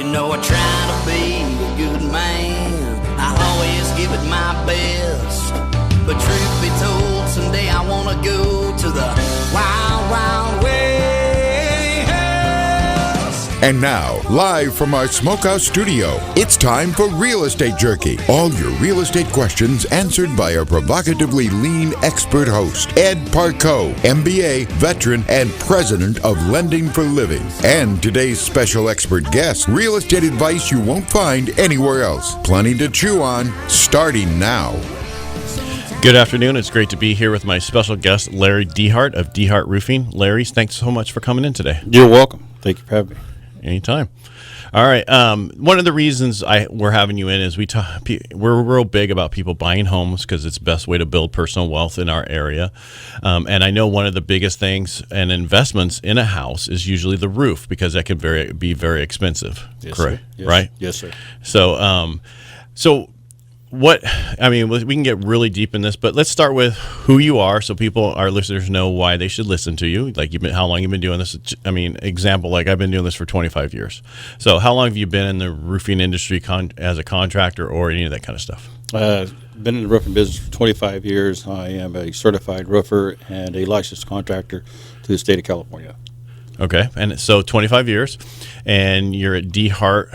You know I try to be a good man, I always give it my best. But truth be told, someday I wanna go to the wild, wild west. And now, live from our smokehouse studio, it's time for Real Estate Jerky. All your real estate questions answered by a provocatively lean expert host, Ed Parcaut, MBA, veteran, and president of Lending for Living. And today's special expert guest, real estate advice you won't find anywhere else. Plenty to chew on, starting now. Good afternoon. It's great to be here with my special guest, Larry Dehart of Dehart Roofing. Larry, thanks so much for coming in today. You're welcome. Thank you for having me. Anytime. All right. One of the reasons we're having you in is we're real big about people buying homes because it's the best way to build personal wealth in our area. And I know one of the biggest things and investments in a house is usually the roof because that can be very expensive. Yes, correct? Sir. Yes. Right? Yes, sir. So we can get really deep in this, but let's start with who you are so our listeners know why they should listen to you. Like how long you've been doing this. Example, like I've been doing this for 25 years. So how long have you been in the roofing industry as a contractor or any of that kind of stuff? Been in the roofing business for 25 years. I am a certified roofer and a licensed contractor to the state of California. Okay. And so 25 years, and you're at Dehart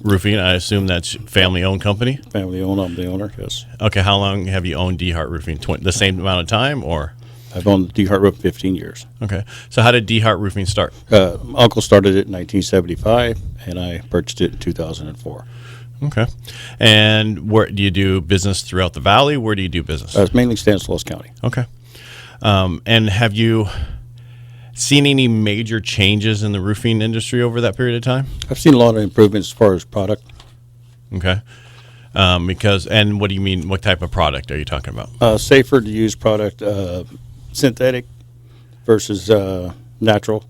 Roofing. I assume that's family-owned company? Family-owned. I'm the owner, yes. Okay. How long have you owned Dehart Roofing? The same amount of time, or? I've owned Dehart Roofing 15 years. Okay. So how did Dehart Roofing start? My uncle started it in 1975, and I purchased it in 2004. Okay. And where do you do business throughout the valley? Where do you do business? It's mainly Stanislaus County. Okay. And have you seen any major changes in the roofing industry over that period of time? I've seen a lot of improvements as far as product. Okay. And what do you mean? What type of product are you talking about? Safer to use product, synthetic versus natural,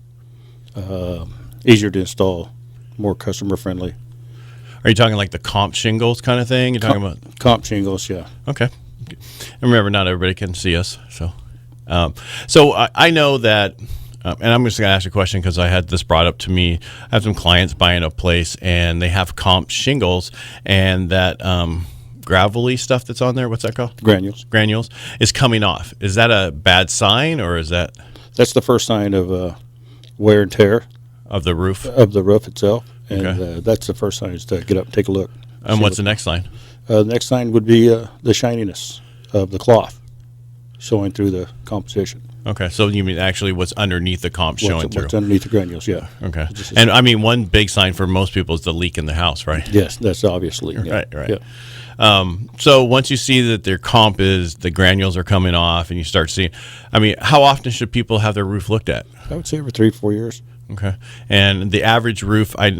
easier to install, more customer friendly. Are you talking like the comp shingles kind of thing? You're talking about comp shingles, yeah. Okay. And remember, not everybody can see us, so I know that. And I'm just going to ask a question because I had this brought up to me. I have some clients buying a place, and they have comp shingles, and that gravelly stuff that's on there, what's that called? Granules is coming off. Is that a bad sign, or is that? That's the first sign of wear and tear of the roof itself, and okay. That's the first sign is to get up and take a look. And what's the next sign? The next sign would be the shininess of the cloth showing through the composition. Okay, so you mean actually what's underneath the comp showing through? What's underneath the granules, yeah. Okay. And one big sign for most people is the leak in the house, right? Yes, that's obviously. Yeah. Right. Yeah. So once you see that their comp is, the granules are coming off and you start seeing, how often should people have their roof looked at? I would say every 3-4 years. Okay. And the average roof, I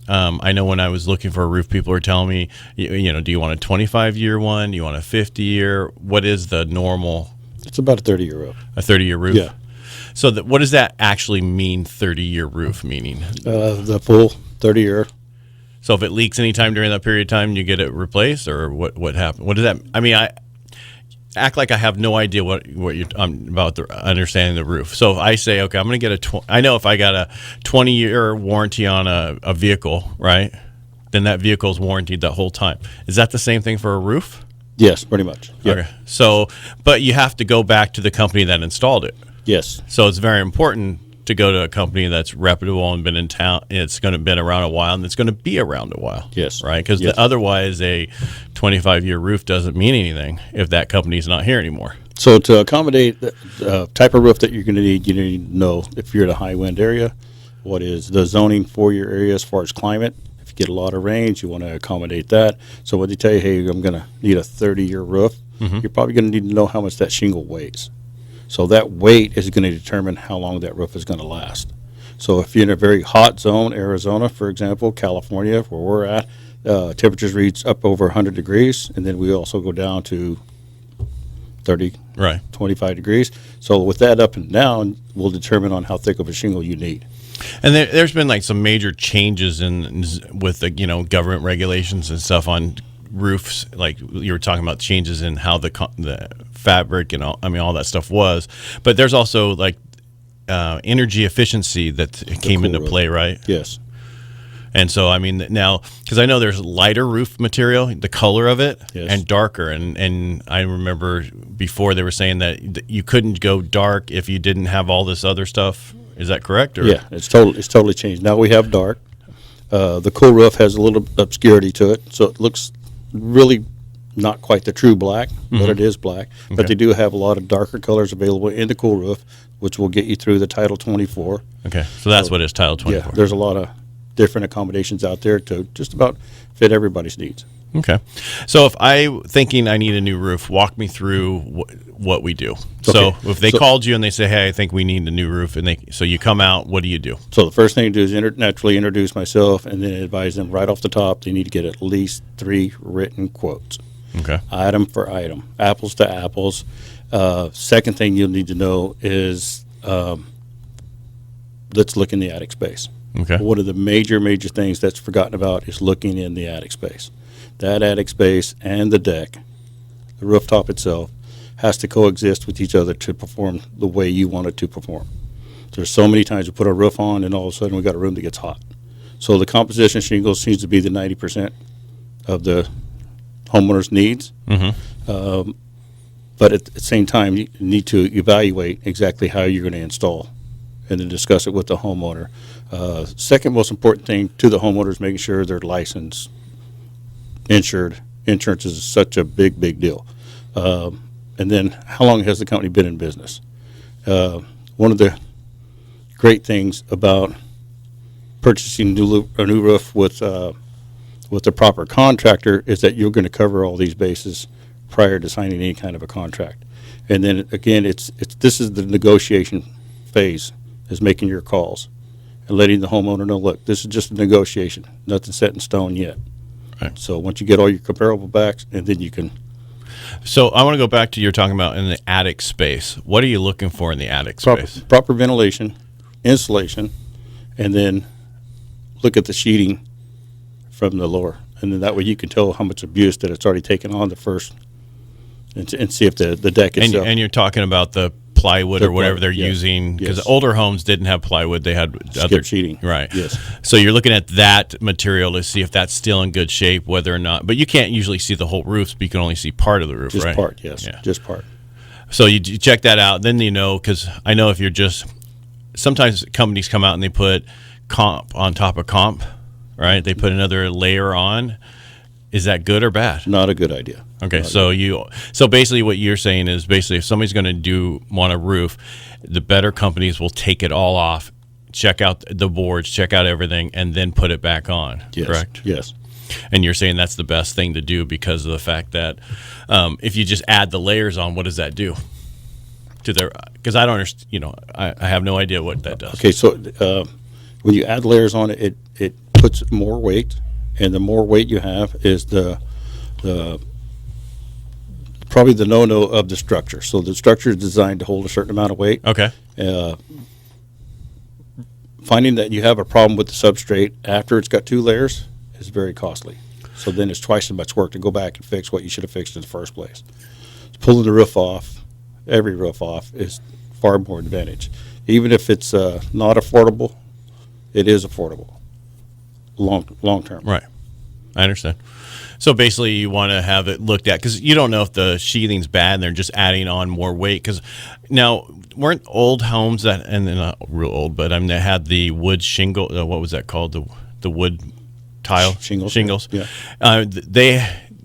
know when I was looking for a roof, people were telling me, do you want a 25-year one? Do you want a 50-year? What is the normal? It's about a 30-year roof. A 30-year roof? Yeah. So what does that actually mean, 30-year roof meaning? The full 30-year. So if it leaks anytime during that period of time, you get it replaced, or what happened? What does that? I act like I have no idea what you're about understanding the roof. So if I say, okay, I'm going to get I know if I got a 20-year warranty on a vehicle, right? Then that vehicle is warranted the whole time. Is that the same thing for a roof? Yes, pretty much. Yep. Okay. So, but you have to go back to the company that installed it. Yes. So it's very important to go to a company that's reputable and been in town. It's going to been around a while, and it's going to be around a while. Yes. Right? Because otherwise, a 25-year roof doesn't mean anything if that company's not here anymore. So to accommodate the type of roof that you're going to need, you need to know if you're in a high wind area, what is the zoning for your area as far as climate. If you get a lot of rains, you want to accommodate that. So when they tell you, hey, I'm going to need a 30-year roof, you're probably going to need to know how much that shingle weighs. So that weight is going to determine how long that roof is going to last. So if you're in a very hot zone, Arizona, for example, California, where we're at, temperatures reach up over 100 degrees, and then we also go down to 30, 25 degrees. So with that up and down, we'll determine on how thick of a shingle you need. And there's been like some major changes with the government regulations and stuff on roofs. Like you were talking about changes in how the fabric and all that stuff was. But there's also like energy efficiency that came into play, right? Yes. And so, I mean, now, because I know there's lighter roof material, the color of it, Yes. and darker. And I remember before they were saying that you couldn't go dark if you didn't have all this other stuff. Is that correct? Or? Yeah, it's totally changed. Now we have dark. The cool roof has a little obscurity to it, so it looks really not quite the true black, but it is black. But they do have a lot of darker colors available in the cool roof, which will get you through the Title 24. Okay, so that's what is Title 24. Yeah, there's a lot of different accommodations out there to just about fit everybody's needs. Okay. So if I thinking I need a new roof, walk me through what we do. So if they called you and they say, hey, I think we need a new roof, and so you come out, what do you do? So the first thing to do is naturally introduce myself and then advise them right off the top they need to get at least 3 written quotes. Okay. Item for item, apples to apples. Second thing you'll need to know is let's look in the attic space. Okay. One of the major things that's forgotten about is looking in the attic space. That attic space and the deck, the rooftop itself, has to coexist with each other to perform the way you want it to perform. There's so many times we put a roof on and all of a sudden we got a room that gets hot. So the composition shingles seems to be the 90% of the homeowner's needs. But at the same time, you need to evaluate exactly how you're going to install and then discuss it with the homeowner. Second most important thing to the homeowner is making sure they're licensed, insured. Insurance is such a big deal. And then how long has the company been in business? One of the great things about purchasing a new roof with the proper contractor is that you're going to cover all these bases prior to signing any kind of a contract. And then again, this is the negotiation phase, is making your calls and letting the homeowner know, look, this is just a negotiation, nothing set in stone yet. Right. So once you get all your comparable backs, and then you can. So I want to go back to you're talking about in the attic space. What are you looking for in the attic space? Proper ventilation, insulation, and then look at the sheeting from the lower. And then that way you can tell how much abuse that it's already taken on the first, and see if the deck itself. And you're talking about the plywood or whatever they're yes, using, because yes. older homes didn't have plywood; they had other sheeting. Right. Yes. So you're looking at that material to see if that's still in good shape, whether or not. But you can't usually see the whole roof; but you can only see part of the roof, Just right? part, yes. Yeah. Just part. So you check that out, then because I know if you're just sometimes companies come out and they put comp on top of comp, right? They put another layer on. Is that good or bad? Not a good idea. Okay, so basically what you're saying is basically if somebody's going to want a roof, the better companies will take it all off, check out the boards, check out everything, and then put it back on. Yes. Correct? Yes. And you're saying that's the best thing to do because of the fact that if you just add the layers on, what does that do? Because I don't understand. I have no idea what that does. Okay, so when you add layers on it, it puts more weight, and the more weight you have is the probably the no-no of the structure. So the structure is designed to hold a certain amount of weight. Okay. Finding that you have a problem with the substrate after it's got 2 layers is very costly. So then it's twice as much work to go back and fix what you should have fixed in the first place. Pulling the roof off, every roof off, is far more advantage. Even if it's not affordable, it is affordable long term. Right. I understand. So basically you want to have it looked at because you don't know if the sheathing's bad and they're just adding on more weight. Because now, weren't old homes that, and they're not real old, but I mean, they had the wood shingle, what was that called? The wood tile? Shingles. Yeah.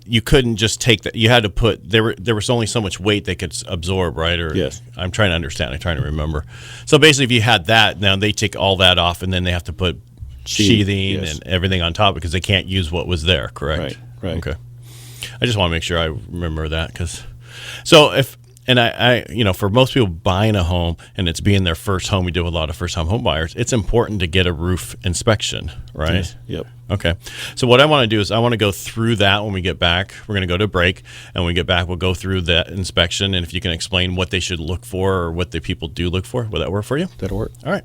You couldn't just take that. You had to put, there was only so much weight they could absorb, right? Or yes. I'm trying to understand. I'm trying to remember. So basically if you had that, now they take all that off and then they have to put sheathing yes. and everything on top because they can't use what was there, correct? Right. Okay. I just want to make sure I remember that for most people buying a home and it's being their first home, we deal with a lot of first-time home buyers, it's important to get a roof inspection, right? Yes. Yep. Okay. So what I want to do is I want to go through that when we get back. We're going to go to break, and when we get back, we'll go through that inspection, and if you can explain what they should look for or what the people do look for. Will that work for you? That'll work. All right.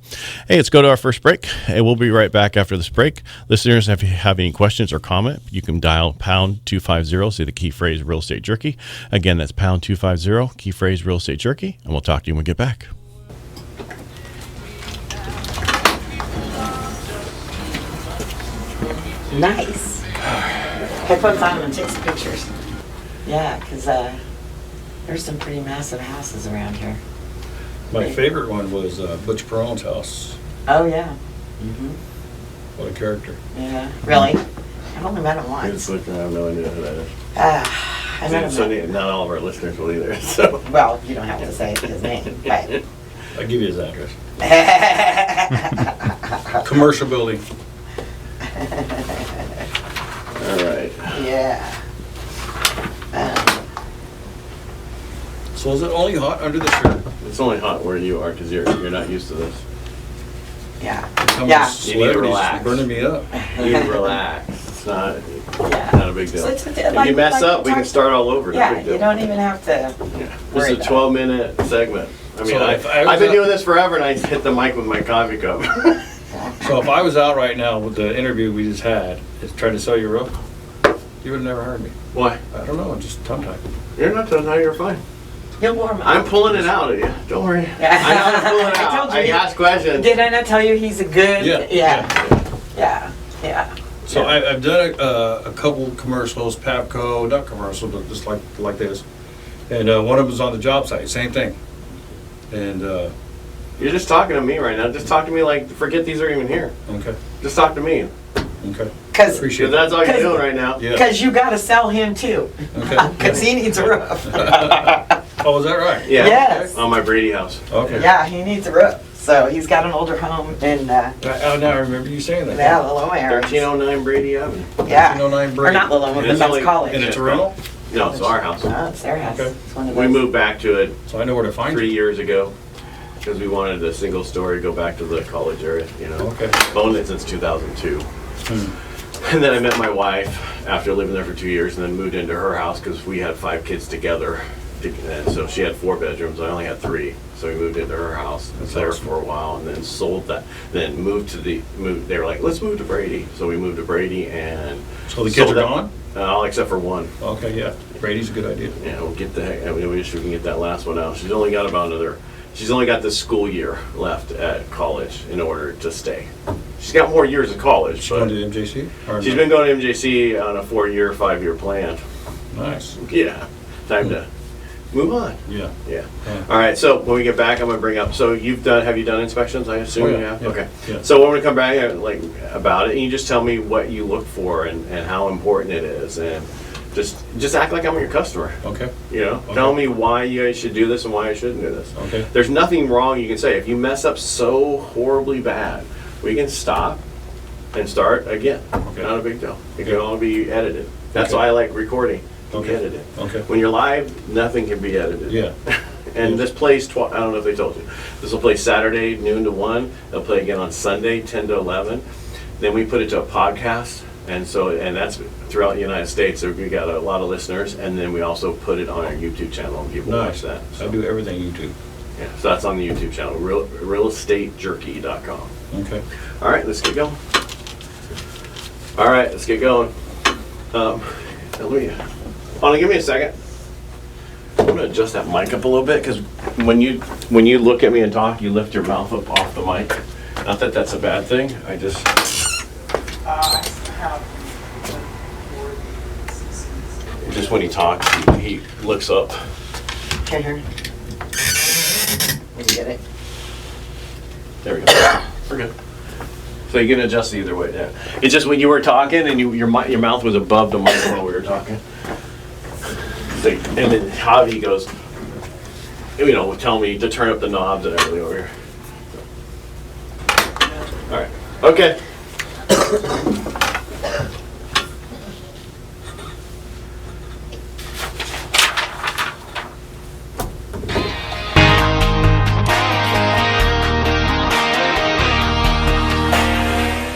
Hey, let's go to our first break, and we'll be right back after this break. Listeners, if you have any questions or comment, you can dial pound 250, say the key phrase Real Estate Jerky. Again, that's pound 250, key phrase Real Estate Jerky, and we'll talk to you when we get back. Nice. Headphones on and take some pictures. Yeah, because there's some pretty massive houses around here. My favorite one was Butch Perone's house. Oh, yeah. What a character. Yeah. Really? I've only met him Good once. looking, I have no idea who that is. I met So him. not all of our listeners will either. So Well, you don't have to say his name, but. I'll give you his address. Commercial building. all right. Yeah. So is it only hot under the shirt? It's only hot where you are because you're not used to this. Yeah. Some Yeah. celebrities relax. burning me up. You relax. It's not a big deal. So it's If like- you mess like up, we can talk- start all over. No Yeah, big deal. you don't even have to. Yeah. This worry is a about 12-minute segment. I mean, So if I was I've been up- doing this forever, and I hit the mic with my coffee cup. So if I was out right now with the interview we just had, tried to sell you a roof, you would have never heard me. Why? I don't know, just tongue-tied. You're not done. Now you're fine. You'll warm up. I'm pulling it out of you. Don't worry. Yeah. I know I'm pulling it I out. told you. I ask questions. Did I not tell you he's a good? Yeah. Yeah. So I've done a couple commercials, Parcaut, not commercial, but just like this. And one of them was on the job site, same thing. And, You're just talking to me right now. Just talk to me like, forget these are even here. okay, Just talk to me. okay. Because Appreciate Because that's all you're 'Cause- doing right now. Yeah. you got to sell him too. Okay. Because he needs a roof. Oh, is that right? Yeah. Yes. On my Brady house. Okay. Yeah, he needs a roof. So he's got an older home in Now I remember you saying that. yeah, Lilloa area. 1309 Brady Avenue. Yeah. 1309 Or Brady. not Lilloa, but It's that's only- college. And it's a rental? No, it's our house. Oh, it's their house. Okay. It's one of We those. moved back to it So I know where to find 3 you. years ago because we wanted a single story, go back to the college area, you know. Okay. Owned it since 2002. And then I met my wife after living there for 2 years and then moved into her house because we had 5 kids together. And so she had 4 bedrooms, I only had 3. So we moved into her house and was there for a while and then sold that. Then moved, they were like, let's move to Brady. So we moved to Brady and. So the kids sold are that- gone? All except for one. Okay, yeah. Brady's a good idea. Yeah, we'll get the heck. I mean, we wish we can get that last one out. She's only got this school year left at college in order to stay. She's got more years of college, She's but going to MJC? Or she's no? been going to MJC on a 4-year, 5-year plan. Nice. Yeah, time to move on. Yeah. Yeah. Yeah. All right. So when we get back, I'm gonna bring up. So have you done inspections? I assume Oh, yeah, you have. yeah, Okay. yeah. So when we come back, like about it, and you just tell me what you look for and how important it is, and just act like I'm your customer. Okay. You know, Okay. tell me why you guys should do this and why I shouldn't do this. Okay. There's nothing wrong you can say. If you mess up so horribly bad, we can stop and start again. Okay. Not a big deal. It Okay. can all be edited. That's Okay. why I like recording. It can be Okay. edited. Okay. When you're live, nothing can be edited. Yeah. And this plays, I don't know if they told you, this will play Saturday, noon to 1. They'll play again on Sunday, 10 to 11. Then we put it to a podcast. And that's throughout the United States. So we got a lot of listeners. And then we also put it on our YouTube channel and people watch Nice. that. I do everything you do. Yeah, so that's on the YouTube channel, realestatejerky.com. Okay. All right, let's get going. All right, let's get going. Give me a second. I'm gonna adjust that mic up a little bit because when you look at me and talk, you lift your mouth up off the mic. Not that that's a bad thing. I just. Just when he talks, he looks up. Okay, here. Did you get it? There we go. We're good. So you can adjust either way. Yeah. It's just when you were talking and your mouth was above the mic while we were talking. So, and then Javi goes, tell me to turn up the knobs and everything over here. All right. Okay.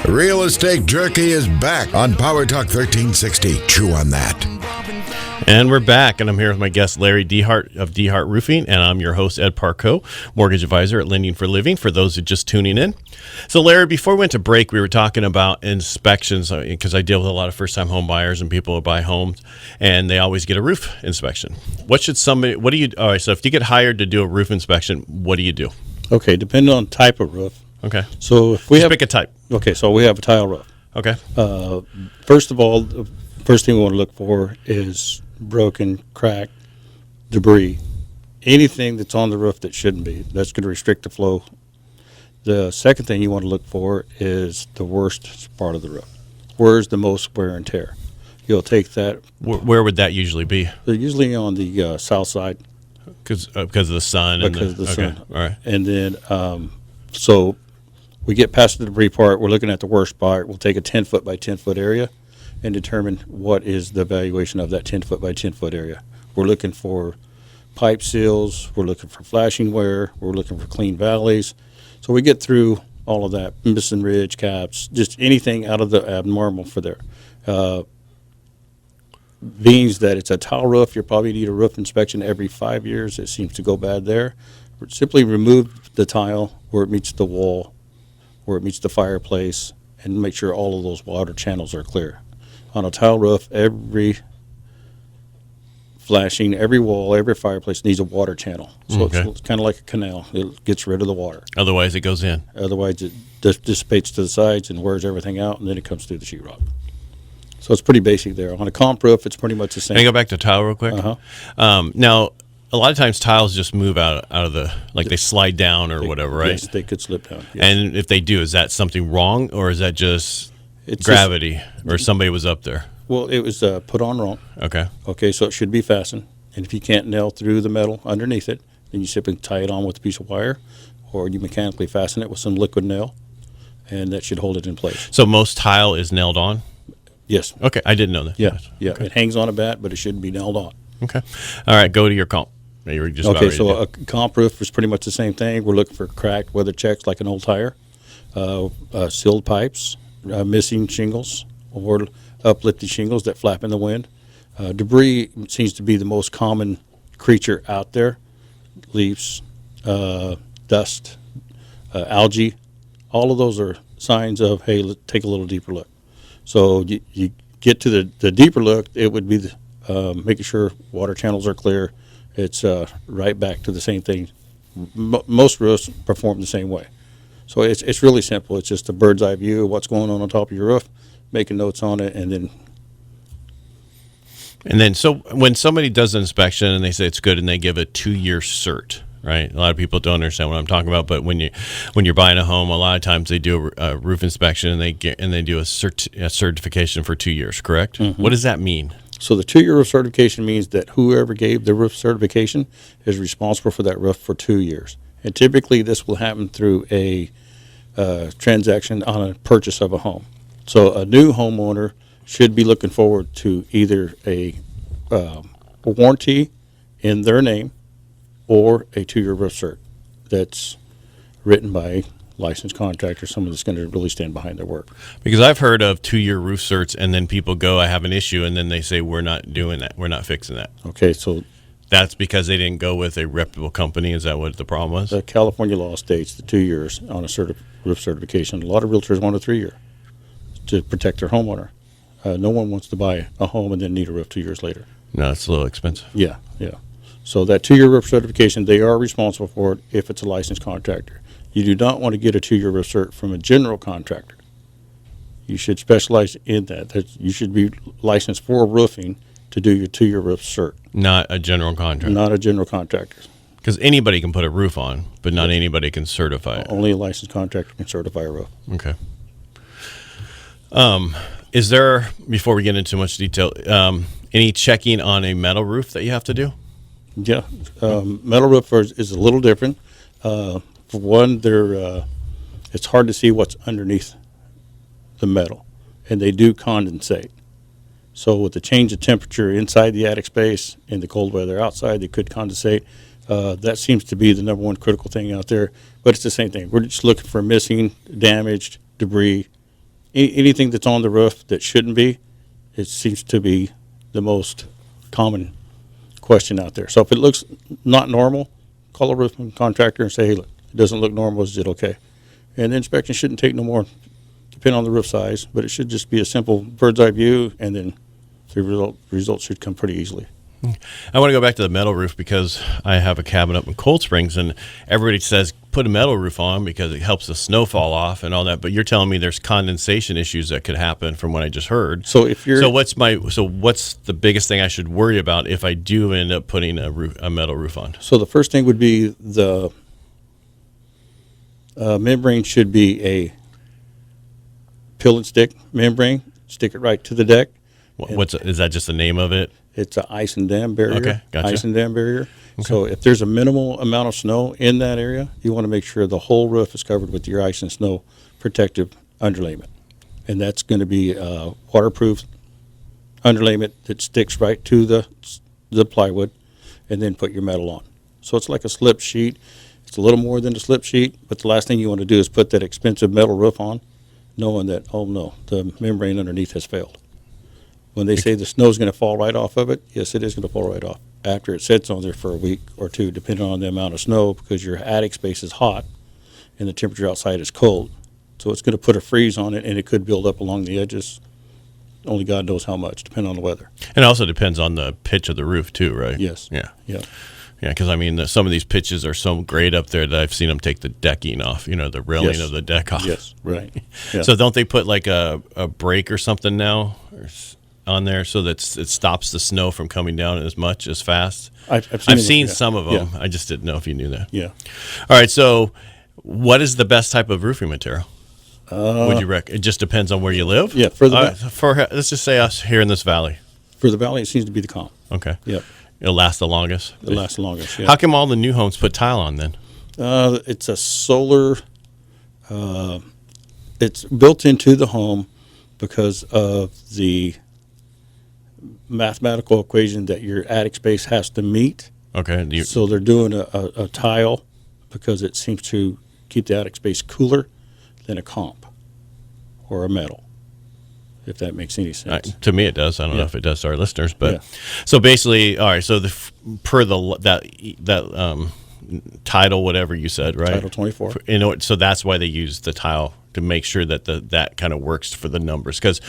Real Estate Jerky is back on Power Talk 1360. Chew on that. And we're back, and I'm here with my guest, Larry Dehart of Dehart Roofing, and I'm your host, Ed Parcaut, mortgage advisor at Lending for Living, for those who are just tuning in. So, Larry, before we went to break, we were talking about inspections, because I deal with a lot of first-time home buyers and people who buy homes, and they always get a roof inspection. All right, so if you get hired to do a roof inspection, what do you do? Okay, depending on type of roof. Okay. So if we Just have pick a type. Okay, so we have a tile roof. Okay. First of all, the first thing we want to look for is broken, cracked, debris, anything that's on the roof that shouldn't be. That's going to restrict the flow. The second thing you want to look for is the worst part of the roof. Where's the most wear and tear? You'll take that. Where would that usually be? They're usually on the south side. Because of the sun. Because of the okay. sun. All right. And then, so we get past the debris part. We're looking at the worst part. We'll take a 10-foot by 10-foot area and determine what is the valuation of that 10-foot by 10-foot area. We're looking for pipe seals. We're looking for flashing wear. We're looking for clean valleys. So we get through all of that, missing ridge caps, just anything out of the abnormal for there. Means that it's a tile roof. You probably need a roof inspection every 5 years. It seems to go bad there. Simply remove the tile where it meets the wall, where it meets the fireplace, and make sure all of those water channels are clear. On a tile roof, every flashing, every wall, every fireplace needs a water channel. So Okay. it's kind of like a canal. It gets rid of the water. Otherwise, it goes in. Otherwise, it dissipates to the sides and wears everything out, and then it comes through the sheetrock. So it's pretty basic there. On a comp roof, it's pretty much the same. Can I go back to tile real quick? Uh-huh. Now, a lot of times tiles just move out of the, like they slide down or whatever, right? Yes, they could slip down. Yes. And if they do, is that something wrong, or is that just It's gravity, or somebody was up there? Well, it was put on wrong. Okay. Okay, so it should be fastened. And if you can't nail through the metal underneath it, then you simply tie it on with a piece of wire, or you mechanically fasten it with some liquid nail, and that should hold it in place. So most tile is nailed on? Yes. Okay, I didn't know that. Yeah. Yeah. Okay. It hangs on a bat, but it shouldn't be nailed on. Okay. All right, go to your comp. You were just about Okay, ready so to a comp roof is pretty much the same thing. We're looking for cracked weather checks like an old tire, sealed pipes, missing shingles, or uplifted shingles that flap in the wind. Debris seems to be the most common creature out there. Leaves, dust, algae, all of those are signs of, hey, let's take a little deeper look. So you get to the deeper look, it would be making sure water channels are clear. It's right back to the same thing. Most roofs perform the same way. So it's really simple. It's just a bird's eye view of what's going on top of your roof, making notes on it, and then. And then, so when somebody does an inspection and they say it's good and they give a 2-year cert, right? A lot of people don't understand what I'm talking about, but when you're buying a home, a lot of times they do a roof inspection and they do a certification for 2 years, correct? Mm-hmm. What does that mean? So the 2-year roof certification means that whoever gave the roof certification is responsible for that roof for 2 years. And typically this will happen through a transaction on a purchase of a home. So a new homeowner should be looking forward to either a warranty in their name or a 2-year roof cert that's written by a licensed contractor, someone that's going to really stand behind their work. Because I've heard of 2-year roof certs and then people go, I have an issue, and then they say, we're not doing that. We're not fixing that. Okay, so That's because they didn't go with a reputable company. Is that what the problem was? the California law states the 2 years on a roof certification. A lot of realtors want a 3-year to protect their homeowner. No one wants to buy a home and then need a roof 2 years later. No, it's a little expensive. Yeah, yeah. So that 2-year roof certification, they are responsible for it if it's a licensed contractor. You do not want to get a 2-year roof cert from a general contractor. You should specialize in that. You should be licensed for roofing to do your 2-year roof cert. Not a general contractor. Not a general contractor. Because anybody can put a roof on, but not anybody can certify it. Only a licensed contractor can certify a roof. Okay. Is there, before we get into much detail, any checking on a metal roof that you have to do? Yeah, metal roof is a little different. For one, it's hard to see what's underneath the metal, and they do condensate. So with the change of temperature inside the attic space and the cold weather outside, they could condensate. That seems to be the number one critical thing out there, but it's the same thing. We're just looking for missing, damaged, debris, anything that's on the roof that shouldn't be. It seems to be the most common question out there. So if it looks not normal, call a roofing contractor and say, hey, look, it doesn't look normal. Is it okay? And the inspection shouldn't take no more, depending on the roof size, but it should just be a simple bird's eye view, and then the results should come pretty easily. I want to go back to the metal roof because I have a cabin up in Cold Springs, and everybody says put a metal roof on because it helps the snow fall off and all that. But you're telling me there's condensation issues that could happen from what I just heard. So if you're what's the biggest thing I should worry about if I do end up putting a metal roof on? So the first thing would be the membrane should be a peel and stick membrane. Stick it right to the deck. Is that just the name of it? It's an ice and dam barrier. Okay, gotcha. Ice and dam barrier. Okay. So if there's a minimal amount of snow in that area, you want to make sure the whole roof is covered with your ice and snow protective underlayment. And that's going to be waterproof underlayment that sticks right to the plywood, and then put your metal on. So it's like a slip sheet. It's a little more than a slip sheet, but the last thing you want to do is put that expensive metal roof on, knowing that, oh no, the membrane underneath has failed. When they say the snow's going to fall right off of it, yes, it is going to fall right off after it sits on there for a week or two, depending on the amount of snow, because your attic space is hot and the temperature outside is cold. So it's going to put a freeze on it, and it could build up along the edges. Only God knows how much, depending on the weather. And it also depends on the pitch of the roof too, right? Yes. Yeah. Yeah. Yeah, because I mean, some of these pitches are so great up there that I've seen them take the decking off, the railing of the deck off. Yes, right. Yeah. So don't they put like a break or something now on there so that it stops the snow from coming down as fast? I've seen some of them. Yeah. I just didn't know if you knew that. Yeah. All right. So, what is the best type of roofing material? Would you recommend? It just depends on where you live. Yeah. Let's just say us here in this valley. For the valley, it seems to be the comp. Okay. Yep. It'll last the longest. It'll last the longest. Yeah. How come all the new homes put tile on then? It's a solar. It's built into the home because of the mathematical equation that your attic space has to meet. Okay. So they're doing a tile because it seems to keep the attic space cooler than a comp or a metal, if that makes any sense. To me, it does. I don't know if it does to our listeners, but so basically, all right. So that title, whatever you said, right? Title 24. So that's why they use the tile to make sure that that kind of works for the numbers. Because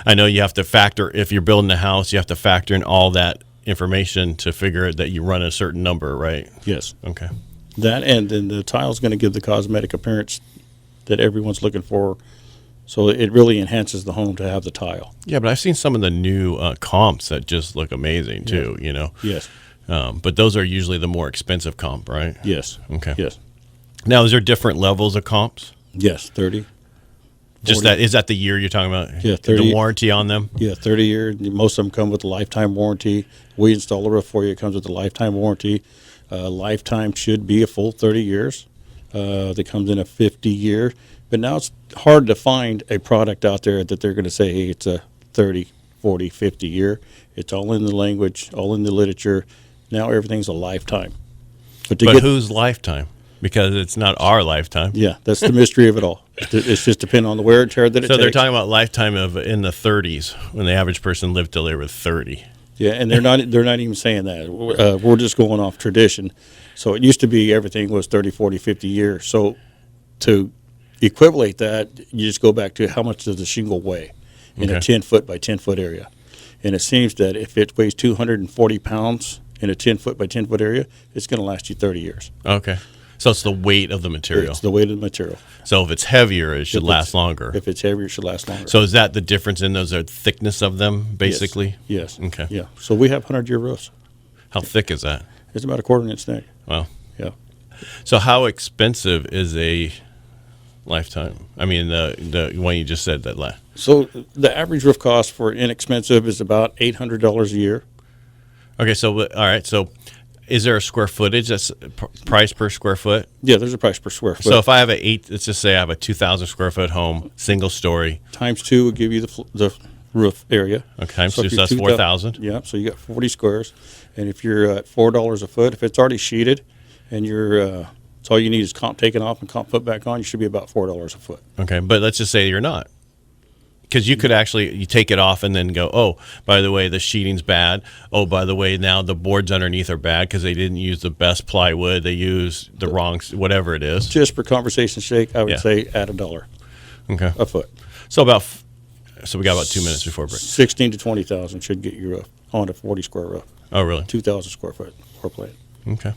I know you have to factor, if you're building a house, you have to factor in all that information to figure that you run a certain number, right? Yes. Okay. That, and then the tile's going to give the cosmetic appearance that everyone's looking for. So it really enhances the home to have the tile. Yeah, but I've seen some of the new comps that just look amazing too, Yes. But those are usually the more expensive comp, right? Yes. Okay. Yes. Now, is there different levels of comps? Yes, 30. Just 40. Is that the year you're talking about? Yeah, 30. The warranty on them? Yeah, 30 year. Most of them come with a lifetime warranty. We install a roof for you. It comes with a lifetime warranty. Lifetime should be a full 30 years. That comes in a 50 year. But now it's hard to find a product out there that they're going to say, hey, it's a 30, 40, 50 year. It's all in the language, all in the literature. Now everything's a lifetime. But whose lifetime? Because it's not our lifetime. Yeah, that's the mystery of it all. It's just depending on the wear and tear that it takes. So they're talking about lifetime of in the 30s when the average person lived till they were 30. Yeah, and they're not even saying that. We're just going off tradition. So it used to be everything was 30, 40, 50 years. So to equivalent that, you just go back to how much does the shingle weigh in a 10-foot by 10-foot area. And it seems that if it weighs 240 pounds in a 10-foot by 10-foot area, it's going to last you 30 years. Okay. So it's the weight of the material. It's the weight of the material. So if it's heavier, it should last longer. If it's heavier, it should last longer. So is that the difference in those, thickness of them, basically? Yes. Okay. Yeah. So we have 100-year roofs. How thick is that? It's about a quarter-inch thick. Wow. Yeah. So how expensive is a lifetime? I mean, the one you just said that So the average roof cost for inexpensive is about $800 a year. Okay. So all right. So is there a square footage that's price per square foot? Yeah, there's a price per square foot. So if I have let's just say I have a 2,000 square foot home, single story. Times 2 will give you the roof area. Okay, times 2, so that's 4,000. Yeah, so you got 40 squares. And if you're at $4 a foot, if it's already sheeted and you're, so all you need is comp taken off and comp put back on, you should be about $4 a foot. Okay, but let's just say you're not. Because you could you take it off and then go, oh, by the way, the sheeting's bad. Oh, by the way, now the boards underneath are bad because they didn't use the best plywood. They used the wrong, whatever it is. Just for conversation's sake, I would say add $1 a foot. So we got about 2 minutes before break. 16 to 20,000 should get you on a 40 square roof. Oh, really? 2,000 square foot floor plate. Okay.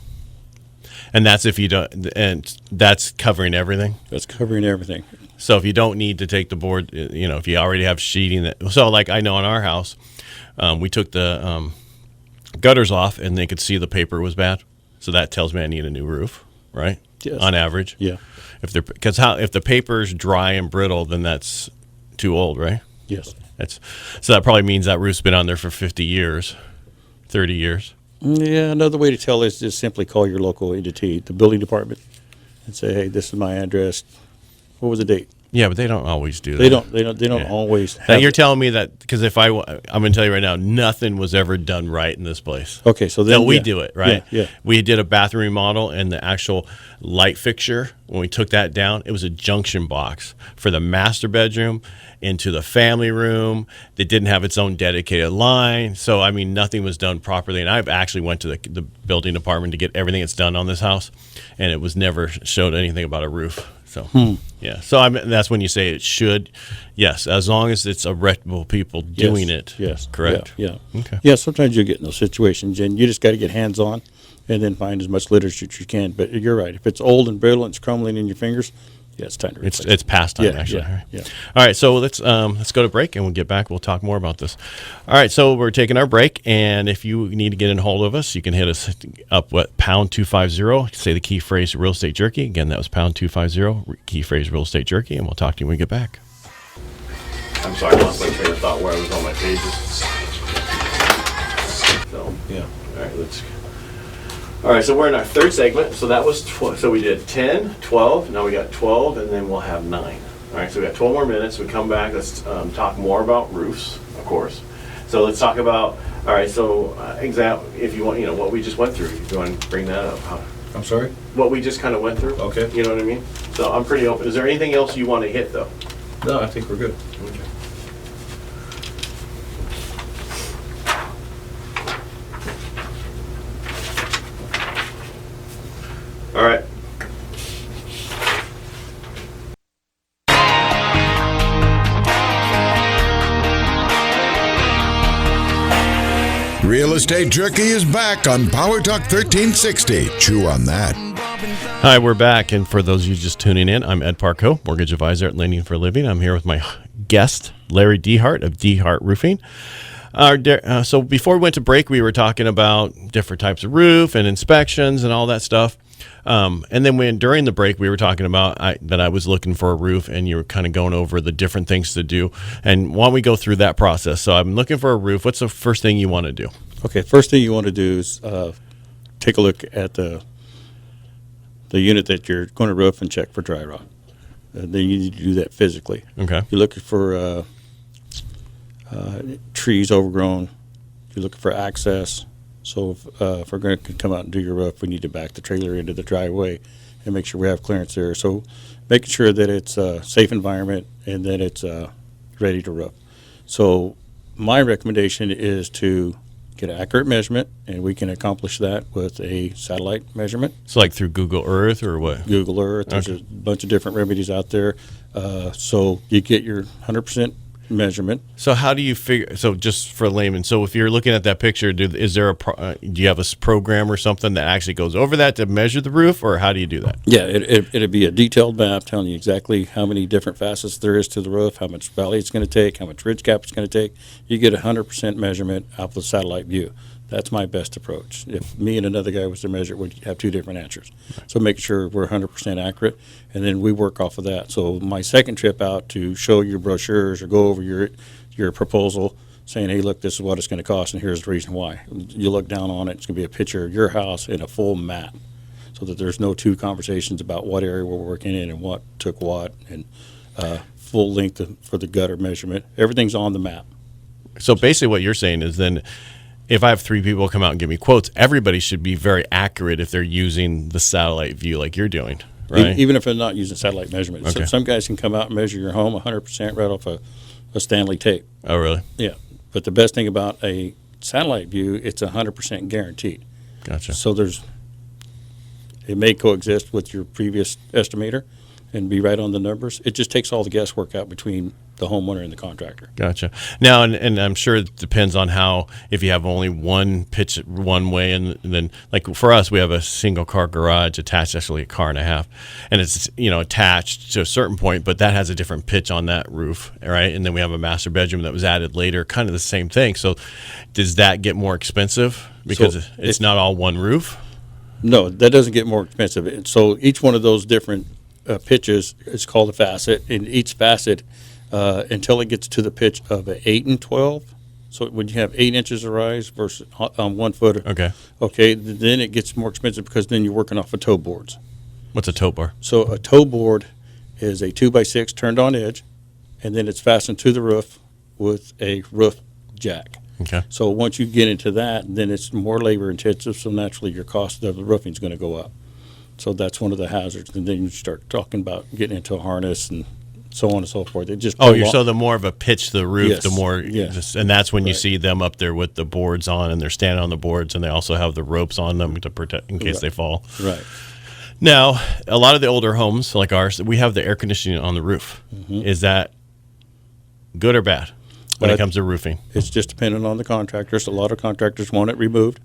And that's if you don't, and that's covering everything. That's covering everything. So if you don't need to take the board, if you already have sheeting so like I know in our house, we took the gutters off and they could see the paper was bad. So that tells me I need a new roof, right? Yes. On average. Yeah. If the paper's dry and brittle, then that's too old, right? Yes. So that probably means that roof's been on there for 50 years, 30 years. Yeah, another way to tell is just simply call your local entity, the building department, and say, "Hey, this is my address. What was the date?" Yeah, but they don't always do that. They don't Yeah. always Now have you're it. telling me that because I'm going to tell you right now, nothing was ever done right in this place. Okay, so then No, we yeah. do it right. Yeah. We did a bathroom remodel, and the actual light fixture, when we took that down, it was a junction box for the master bedroom into the family room. That didn't have its own dedicated line. So I mean, nothing was done properly. And I've actually went to the building department to get everything that's done on this house, and it was never showed anything about a roof. So yeah, so that's when you say it should. Yes, as long as it's a reputable people doing it. Yes. Correct. Yeah. Okay. Yeah, sometimes you get in those situations, and you just got to get hands on and then find as much literature as you can. But you're right. If it's old and brittle and it's crumbling in your fingers, yeah, it's time to replace It's past time, Yeah, actually. yeah. All right, so let's go to break, and we'll get back. We'll talk more about this. All right, so we're taking our break, and if you need to get in hold of us, you can hit us up at #250. Say the key phrase "Real Estate Jerky." Again, that was #250, key phrase "Real Estate Jerky," and we'll talk to you when we get back. I'm sorry, I lost my train of thought where I was on my pages. So yeah, all right, let's. All right, so we're in our third segment. So that was so we did 10, 12. Now we got 12, and then we'll have 9. All right, so we got 12 more minutes. We come back. Let's talk more about roofs, of course. So let's talk about. All right, so if you want, what we just went through. If you want to bring that up, I'm sorry? what we just kind of went through. Okay. You know what I mean? So I'm pretty open. Is there anything else you want to hit though? No, I think we're good. Okay. All right. Real Estate Jerky is back on Power Talk 1360. Chew on that. Hi, we're back. And for those of you just tuning in, I'm Ed Parcaut, mortgage advisor at Lending for a Living. I'm here with my guest, Larry Dehart of Dehart Roofing. So before we went to break, we were talking about different types of roof and inspections and all that stuff. And then during the break, we were talking about that I was looking for a roof, and you were kind of going over the different things to do. And why don't we go through that process? So I'm looking for a roof. What's the first thing you want to do? Okay, first thing you want to do is take a look at the unit that you're going to roof and check for dry rot. Then you need to do that physically. Okay. You're looking for trees overgrown. You're looking for access. So if we're going to come out and do your roof, we need to back the trailer into the driveway and make sure we have clearance there. So making sure that it's a safe environment and that it's ready to roof. So my recommendation is to get an accurate measurement, and we can accomplish that with a satellite measurement. So like through Google Earth or what? Google Earth, there's a bunch of different remedies out there. So you get your 100% measurement. So how do you figure? So just for layman, so if you're looking at that picture, do you have a program or something that actually goes over that to measure the roof, or how do you do that? Yeah, it'd be a detailed map telling you exactly how many different facets there is to the roof, how much valley it's going to take, how much ridge cap it's going to take. You get 100% measurement off the satellite view. That's my best approach. If me and another guy was to measure, we'd have two different answers. So make sure we're 100% accurate, and then we work off of that. So my second trip out to show your brochures or go over your proposal, saying, hey, look, this is what it's going to cost, and here's the reason why. You look down on it, it's going to be a picture of your house and a full map, so that there's no two conversations about what area we're working in and what took what, and full length for the gutter measurement. Everything's on the map. So basically what you're saying is then if I have 3 people come out and give me quotes, everybody should be very accurate if they're using the satellite view like you're doing, right? Even if they're not using satellite measurements. Okay. Some guys can come out and measure your home 100% right off a Stanley tape. Oh, really? Yeah. But the best thing about a satellite view, it's 100% guaranteed. Gotcha. So it may coexist with your previous estimator, and be right on the numbers. It just takes all the guesswork out between the homeowner and the contractor. Gotcha. Now, and I'm sure it depends on how, if you have only one pitch one way, and then, like for us, we have a single car garage attached, actually a car and a half, and it's, attached to a certain point, but that has a different pitch on that roof, right? And then we have a master bedroom that was added later, kind of the same thing. So does that get more expensive because it's not all one roof? No, that doesn't get more expensive. So each one of those different pitches is called a facet, and each facet, until it gets to the pitch of an 8 and 12. So when you have 8 inches of rise versus 1 foot, okay, then it gets more expensive because then you're working off of toe boards. What's a toe bar? So a toe board is a 2x6 turned on edge, and then it's fastened to the roof with a roof jack. Okay. So once you get into that, then it's more labor intensive, so naturally your cost of the roofing is going to go up. So that's one of the hazards. And then you start talking about getting into a harness and so on and so forth. It just so the more of a pitch the roof, Yes. the more, and that's when you Right. see them up there with the boards on, and they're standing on the boards, and they also have the ropes on them to protect in case they fall. Right. Now, a lot of the older homes like ours, we have the air conditioning on the roof. Mm-hmm. Is that good or bad when it comes to roofing? It's just dependent on the contractors. A lot of contractors want it removed.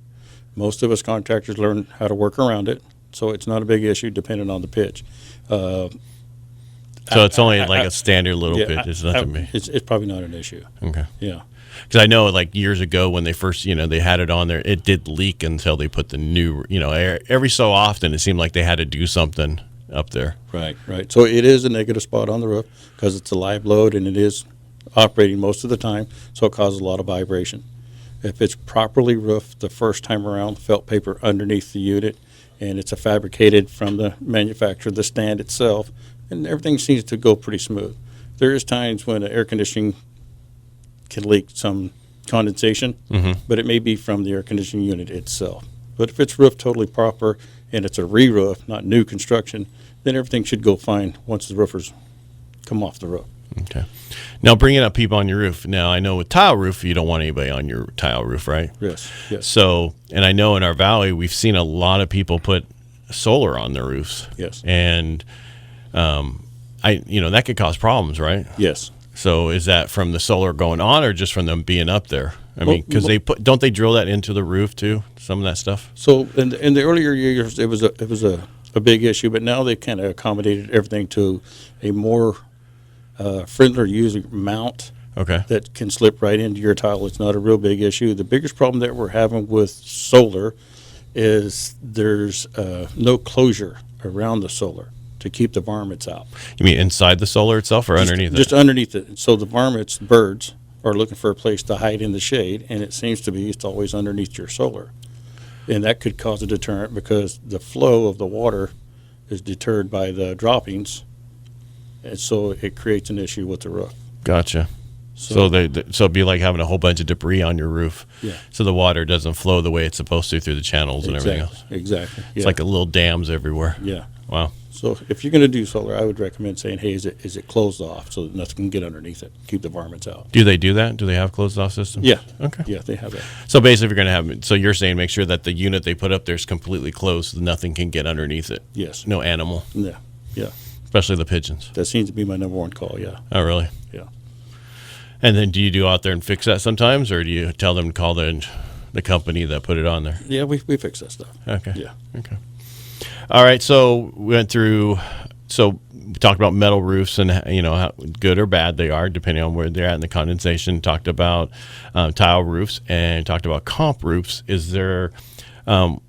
Most of us contractors learn how to work around it, so it's not a big issue depending on the pitch. So it's only like a standard little pitch. It's nothing to me. It's probably not an issue. Okay. Yeah. Because I know, like years ago when they first, they had it on there, it did leak until they put the new, air. Every so often it seemed like they had to do something up there. Right. So it is a negative spot on the roof because it's a live load and it is operating most of the time, so it causes a lot of vibration. If it's properly roofed the first time around, felt paper underneath the unit, and it's a fabricated from the manufacturer, the stand itself, and everything seems to go pretty smooth. There is times when the air conditioning can leak some condensation, but it may be from the air conditioning unit itself. But if it's roofed totally proper and it's a re-roof, not new construction, then everything should go fine once the roofers come off the roof. Okay. Now, bringing up people on your roof. Now, I know with tile roof, you don't want anybody on your tile roof, right? Yes. So, and I know in our valley, we've seen a lot of people put solar on their roofs. Yes. And, that could cause problems, right? Yes. So is that from the solar going on or just from them being up there? I mean, because don't they drill that into the roof too? Some of that stuff. So in the earlier years, it was a big issue, but now they've kind of accommodated everything to a more friendlier user mount. Okay. That can slip right into your tile. It's not a real big issue. The biggest problem that we're having with solar is there's no closure around the solar to keep the varmints out. You mean inside the solar itself or underneath it? Just underneath it. So the varmints, birds, are looking for a place to hide in the shade, and it seems to be it's always underneath your solar. And that could cause a deterrent because the flow of the water is deterred by the droppings, and so it creates an issue with the roof. Gotcha. So it'd be like having a whole bunch of debris on your roof. Yeah. So the water doesn't flow the way it's supposed to through the channels and everything else. Exactly. It's like a little dams everywhere. Yeah. Wow. So if you're going to do solar, I would recommend saying, hey, is it closed off so that nothing can get underneath it, keep the varmints out. Do they do that? Do they have closed off systems? Yeah. Okay. Yeah, they have that. So basically, if you're going to have, so you're saying make sure that the unit they put up there is completely closed, so nothing can get underneath it. Yes. No animal, Yeah. Yeah. especially the pigeons. That seems to be my number one call. Yeah. Oh, really? Yeah. And then do you go out there and fix that sometimes, or do you tell them to call the company that put it on there? Yeah, we fix that stuff. Okay. Yeah. Okay. All right. So we went through. So we talked about metal roofs and how good or bad they are depending on where they're at in the condensation. Talked about tile roofs and talked about comp roofs. Is there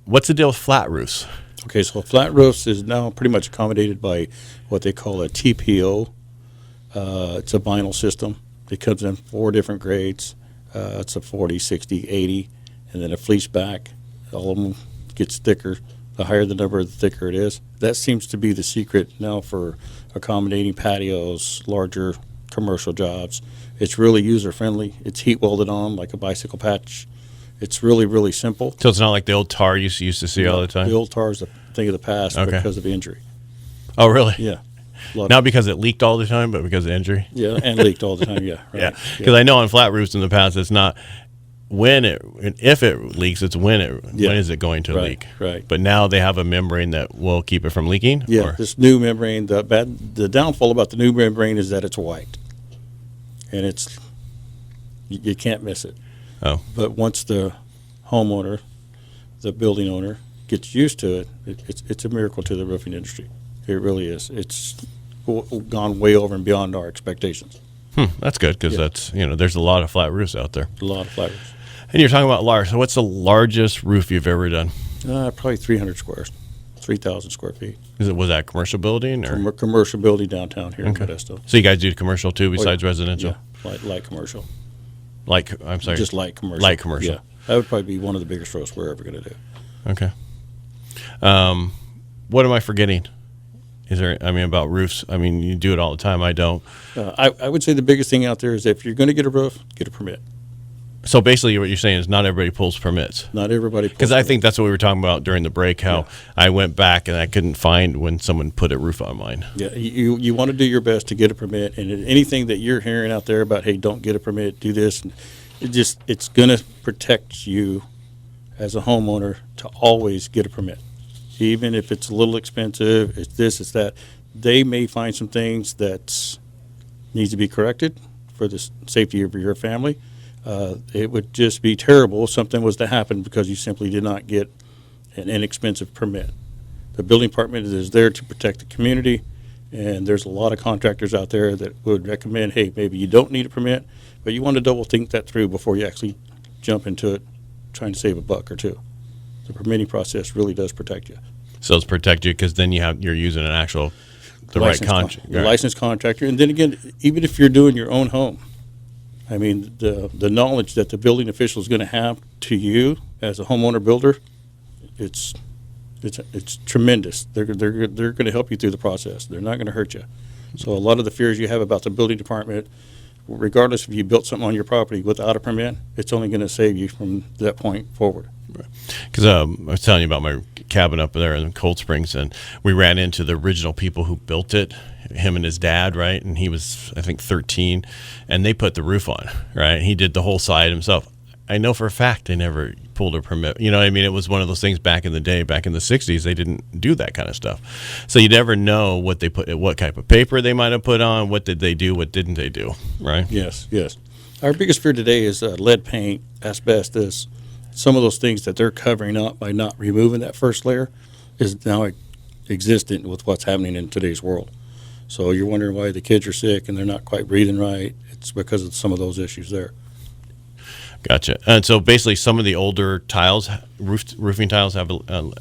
what's the deal with flat roofs? Okay, so flat roofs is now pretty much accommodated by what they call a TPO. It's a vinyl system. It comes in 4 different grades. It's a 40, 60, 80, and then a fleece back. All of them gets thicker. The higher the number, the thicker it is. That seems to be the secret now for accommodating patios, larger commercial jobs. It's really user-friendly. It's heat welded on like a bicycle patch. It's really, really simple. So it's not like the old tar you used to see all the time? The old tar is a thing of the past because of injury. Oh, really? Yeah. Not because it leaked all the time, but because of injury? Yeah, and leaked all the time, yeah. Right. Yeah, because I know on flat roofs in the past, it's not if it leaks, it's when is it going to Right, leak? right. But now they have a membrane that will keep it from leaking. Yeah, or? this new membrane. The downfall about the new membrane is that it's white, and you can't miss it. Oh, But once the homeowner, the building owner, gets used to it, it's a miracle to the roofing industry. It really is. It's gone way over and beyond our expectations. that's good because that's there's a lot of flat roofs out there. A lot of flat roofs. And you're talking about large. So what's the largest roof you've ever done? Probably 300 squares, 3,000 square feet. Was that a commercial building or? Commercial building downtown here in Modesto. So you guys do commercial too, besides residential? Yeah, light commercial. I'm sorry. Just light commercial. Light commercial. Yeah, that would probably be one of the biggest roofs we're ever going to do. Okay. What am I forgetting? Is there? About roofs. You do it all the time. I don't. I would say the biggest thing out there is if you're going to get a roof, get a permit. So basically, what you're saying is not everybody pulls permits. Not everybody. Because I think that's what we were talking about during the break. How I went back and I couldn't find when someone put a roof on mine. Yeah, you want to do your best to get a permit, and anything that you're hearing out there about, hey, don't get a permit, do this, and it's going to protect you as a homeowner to always get a permit, even if it's a little expensive. It's this, it's that. They may find some things that needs to be corrected for the safety of your family. It would just be terrible if something was to happen because you simply did not get an inexpensive permit. The building department is there to protect the community, and there's a lot of contractors out there that would recommend, hey, maybe you don't need a permit, but you want to double think that through before you actually jump into it trying to save a buck or two. The permitting process really does protect you. So it's protect you because then you're using an actual right contract, licensed contractor, and then again, even if you're doing your own home, the knowledge that the building official is going to have to you as a homeowner builder, it's tremendous. They're going to help you through the process. They're not going to hurt you. So a lot of the fears you have about the building department, regardless if you built something on your property without a permit, it's only going to save you from that point forward. Because I was telling you about my cabin up there in Cold Springs, and we ran into the original people who built it, him and his dad, right? And he was, I think, 13, and they put the roof on, right? He did the whole side himself. I know for a fact they never pulled a permit. You know what I mean? It was one of those things back in the day, back in the 60s, they didn't do that kind of stuff. So you never know what they put, what type of paper they might have put on, what did they do, what didn't they do, right? Yes. Our biggest fear today is lead paint, asbestos. Some of those things that they're covering up by not removing that first layer is now existent with what's happening in today's world. So you're wondering why the kids are sick and they're not quite breathing right. It's because of some of those issues there. Gotcha. And so basically some of the older tiles, roofing tiles have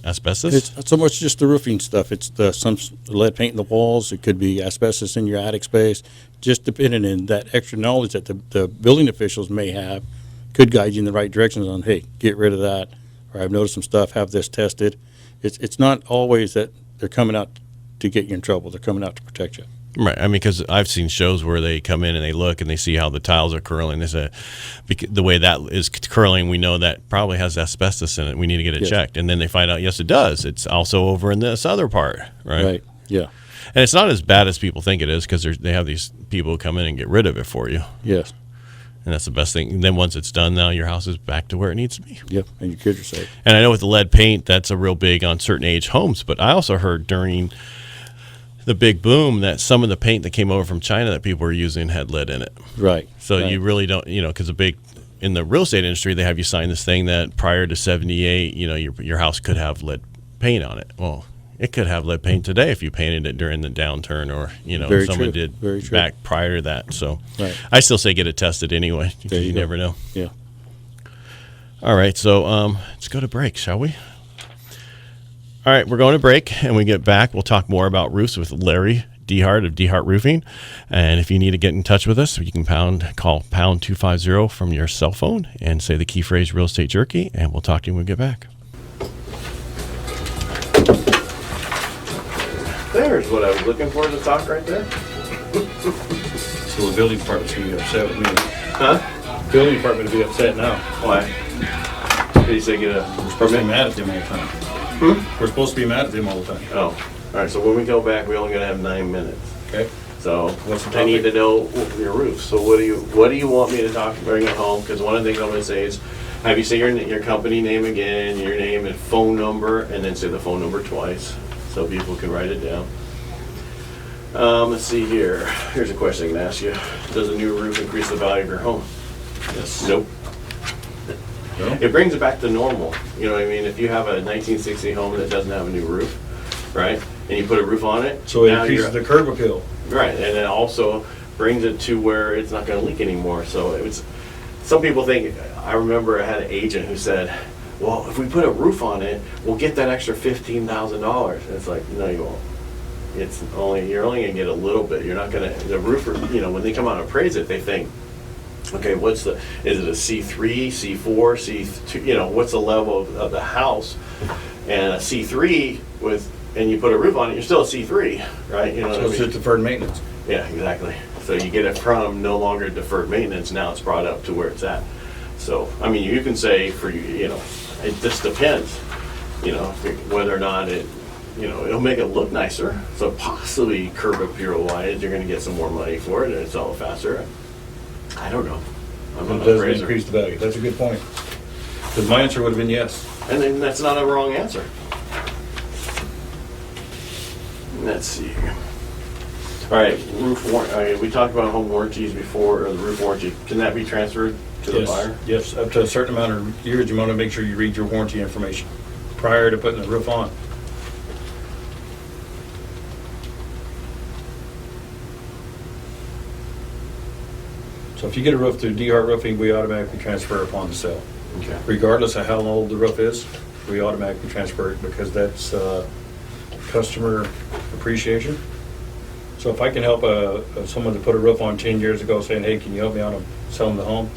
asbestos? It's not so much just the roofing stuff. It's some lead paint in the walls. It could be asbestos in your attic space. Just depending on that extra knowledge that the building officials may have could guide you in the right directions on, hey, get rid of that, or I've noticed some stuff, have this tested. It's not always that they're coming out to get you in trouble. They're coming out to protect you. Right. Because I've seen shows where they come in and they look and they see how the tiles are curling. They say, the way that is curling, we know that probably has asbestos in it. We need to get it checked. And then they find out, yes, it does. It's also over in this other part, right? Right, yeah. And it's not as bad as people think it is because they have these people who come in and get rid of it for you. Yes. And that's the best thing. And then once it's done, now your house is back to where it needs to be. Yep, and your kids are safe. And I know with the lead paint, that's a real big on certain age homes. But I also heard during the big boom that some of the paint that came over from China that people were using had lead in it. Right. So right. you really don't, because in the real estate industry, they have you sign this thing that prior to 78, your house could have lead paint on it. Well, it could have lead paint today if you painted it during the downturn or, Very someone true. did Very true. back prior to that. So right. I still say get it tested anyway. There you never know. Yeah. All right. So let's go to break, shall we? All right. We're going to break, and we get back. We'll talk more about roofs with Larry Dehart of Dehart Roofing. And if you need to get in touch with us, you can call pound 250 from your cell phone and say the key phrase Real Estate Jerky, and we'll talk to you when we get back. There's what I was looking for to talk right there. So the building department's going to be upset with me. Huh? The building department will be upset now. Why? Did you say get a We're supposed to be mad at them all the time. We're supposed to be mad at them all the time. Oh. All right, so when we go back, we're only going to have 9 minutes. Okay. So What's the I need to topic? know your roof. So what do you want me to bring it home? Because one of the things I'm going to say is, have you say your company name again, your name and phone number, and then say the phone number twice, so people can write it down. Let's see here. Here's a question I can ask you. Does a new roof increase the value of your home? Yes. Nope. No? It brings it back to normal. You know what I mean? If you have a 1960 home that doesn't have a new roof, right, and you put a roof on it, So it now increases you're- the curb appeal. right, and it also brings it to where it's not going to leak anymore. So it's, some people think, I remember I had an agent who said, well, if we put a roof on it, we'll get that extra $15,000. And it's like, no, you won't. You're only going to get a little bit. You're not going to, the roofer, you know, when they come out and appraise it, they think, okay, is it a C3, C4, C2, you know, what's the level of the house? And a C3 and you put a roof on it, you're still a C3, right? You know what I So it's mean? just deferred maintenance. Yeah, exactly. So you get it from no longer deferred maintenance, now it's brought up to where it's at. So, I mean, you can say you know, it just depends, you know, whether or not it'll make it look nicer. So possibly curb appeal wise, you're gonna get some more money for it and it's all faster. I don't know. I'm It not an doesn't appraiser. increase the value. That's a good point. Because my answer would have been yes. And then that's not a wrong answer. Let's see. All right, roof warranty. We talked about home warranties before, or the roof warranty. Can that be transferred to the buyer? Yes, up to a certain amount of years, you want to make sure you read your warranty information prior to putting the roof on. So if you get a roof through Dehart Roofing, we automatically transfer upon the sale. Okay. Regardless of how old the roof is, we automatically transfer it because that's customer appreciation. So if I can help someone to put a roof on 10 years ago saying, hey, can you help me out on selling the home?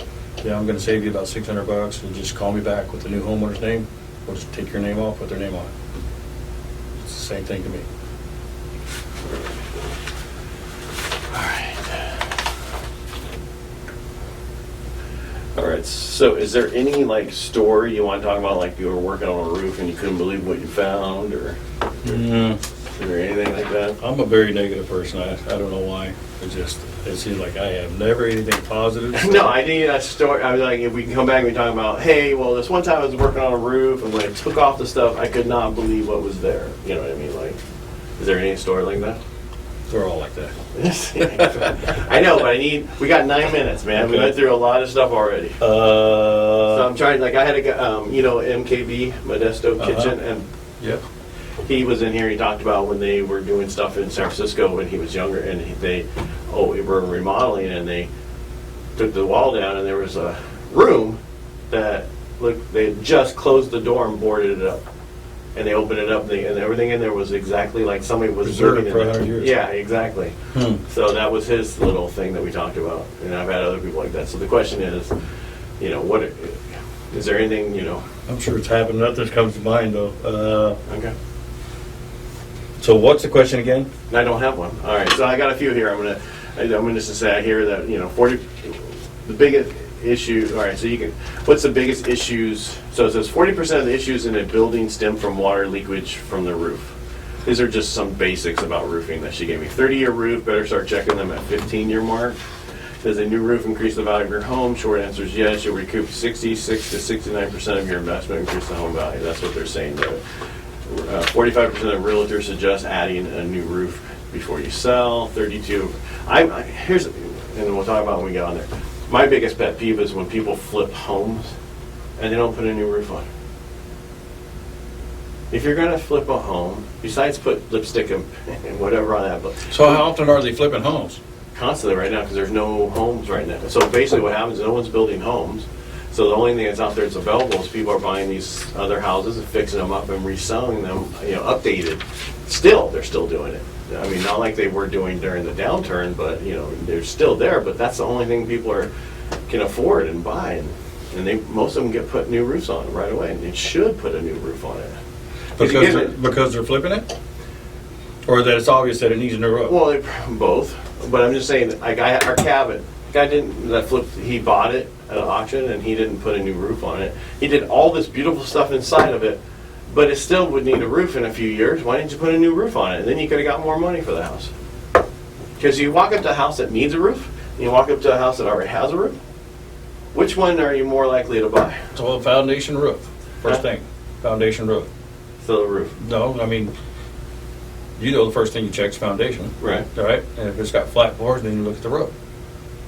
Yeah, I'm gonna save you about $600 and just call me back with the new homeowner's name. We'll just take your name off, put their name on it. It's the same thing to me. All right. So, is there any like story you want to talk about? Like you were working on a roof and you couldn't believe what you found, or is there anything like that? I'm a very negative person. I don't know why. It seems like I have never anything positive. to say. No, I need a story. I was like, if we can come back and we talk about, hey, well, this one time I was working on a roof, and when I took off the stuff, I could not believe what was there. You know what I mean? Like, is there any story like that? They're all like that. I know, but we got 9 minutes, man. We Okay. went through a lot of stuff already. So I'm trying, like, I had MKB, Modesto Kitchen, and Yep. he was in here, he talked about when they were doing stuff in San Francisco when he was younger, and we were remodeling, and they took the wall down, and there was a room that, look, they had just closed the door and boarded it up. And they opened it up, and everything in there was exactly like somebody was Preserved living in for there. 100 years. Yeah, exactly. So that was his little thing that we talked about, and I've had other people like that. So the question is, what is there anything, I'm sure it's happened. Nothing comes to mind though. Okay. So what's the question again? I don't have one. All right, so I got a few here. I'm gonna just say I hear that 40, the biggest issue. All right, so what's the biggest issues? So it says 40% of the issues in a building stem from water leakage from the roof. These are just some basics about roofing that she gave me. 30-year roof, better start checking them at 15-year mark. Does a new roof increase the value of your home? Short answer is yes. You'll recoup 66 to 69% of your investment, increase the home value. That's what they're saying. 45% of realtors suggest adding a new roof before you sell. 32. And we'll talk about when we get on there. My biggest pet peeve is when people flip homes and they don't put a new roof on. If you're going to flip a home, besides put lipstick and whatever on that, but So how often are they flipping homes? constantly right now because there's no homes right now. So basically what happens is no one's building homes. So the only thing that's out there that's available is people are buying these other houses and fixing them up and reselling them, updated. They're still doing it. I mean, not like they were doing during the downturn, but they're still there. But that's the only thing people can afford and buy, and most of them get put new roofs on right away, and they should put a new roof on it. Because they're flipping it, or that it's obvious that it needs a new roof. Well, both. But I'm just saying, that, like our cabin, guy that flipped. He bought it at an auction, and he didn't put a new roof on it. He did all this beautiful stuff inside of it, but it still would need a roof in a few years. Why didn't you put a new roof on it? And then you could have got more money for the house. Because you walk up to a house that needs a roof, and you walk up to a house that already has a roof. Which one are you more likely to buy? So a foundation roof, first thing, foundation roof. So the roof. No, I mean, you know the first thing you check is foundation. Right. All right, and if it's got flat floors, then you look at the roof.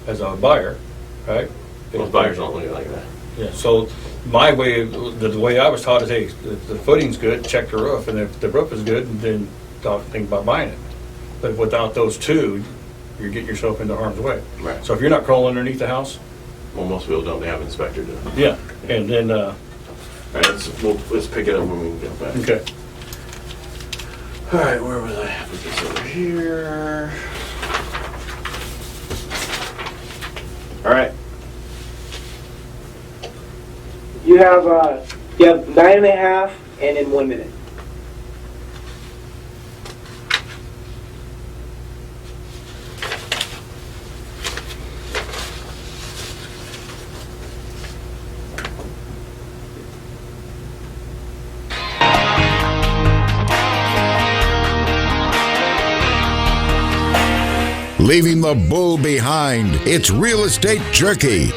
As a buyer, right? Most buyers don't look like that. Yeah, so my way, the way I was taught is, hey, if the footing's good, check the roof, and if the roof is good, then think about buying it. But without those two, you're getting yourself into harm's way. Right. So if you're not crawling underneath the house, Well, most people don't. They have an inspector do it. yeah, and then, All right, let's pick it up when we get back. okay. All right, where was I? Put this over here. All right. You have 9.5 and in 1 minute. Leaving the bull behind. It's Real Estate Jerky.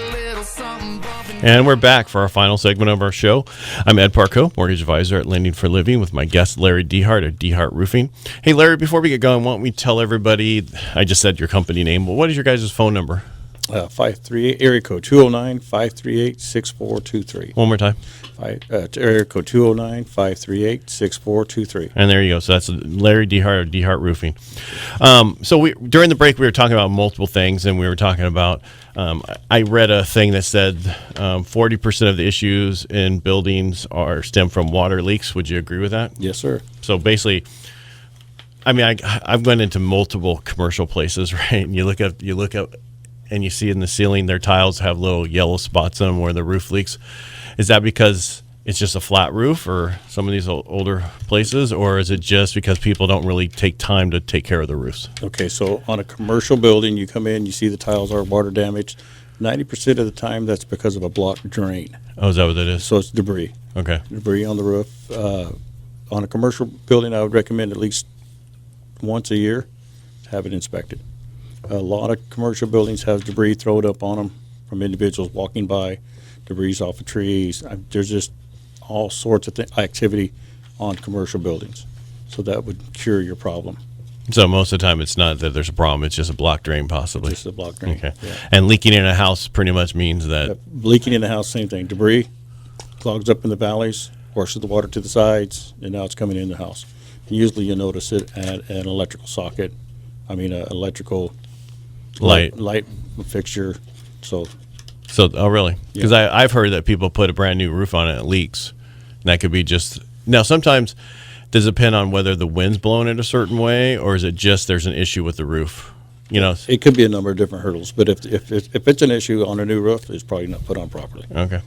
And we're back for our final segment of our show. I'm Ed Parcaut, mortgage advisor at Lending for Living, with my guest Larry Dehart of Dehart Roofing. Hey, Larry, before we get going, why don't we tell everybody, I just said your company name, but what is your guys' phone number? 538, area code 209-538-6423. One more time. Area code 209-538-6423. And there you go. So that's Larry Dehart of Dehart Roofing. So during the break, we were talking about multiple things, and we were talking about, I read a thing that said 40% of the issues in buildings stem from water leaks. Would you agree with that? Yes, sir. So basically, I mean, I've gone into multiple commercial places, right? And you look up, and you see in the ceiling their tiles have little yellow spots on them where the roof leaks. Is that because it's just a flat roof, or some of these older places, or is it just because people don't really take time to take care of the roofs? Okay, so on a commercial building, you come in, you see the tiles are water damaged. 90% of the time, that's because of a blocked drain. Oh, is that what it is? So it's debris. Okay. Debris on the roof. On a commercial building, I would recommend at least once a year to have it inspected. A lot of commercial buildings have debris thrown up on them from individuals walking by, debris off of trees. There's just all sorts of activity on commercial buildings. So that would cure your problem. So most of the time, it's not that there's a problem; it's just a blocked drain, possibly. Just a blocked drain. Okay. Yeah. And leaking in a house pretty much means that Leaking in the house, same thing. Debris clogs up in the valleys, washes the water to the sides, and now it's coming in the house. And usually you notice it at an electrical socket. Electrical light fixture. So, oh really? Because Yeah. I've heard that people put a brand new roof on it and it leaks. And that could be just now. Sometimes does it depend on whether the wind's blowing it a certain way, or is it just there's an issue with the roof? You know. it could be a number of different hurdles, but if it's an issue on a new roof, it's probably not put on properly. Okay.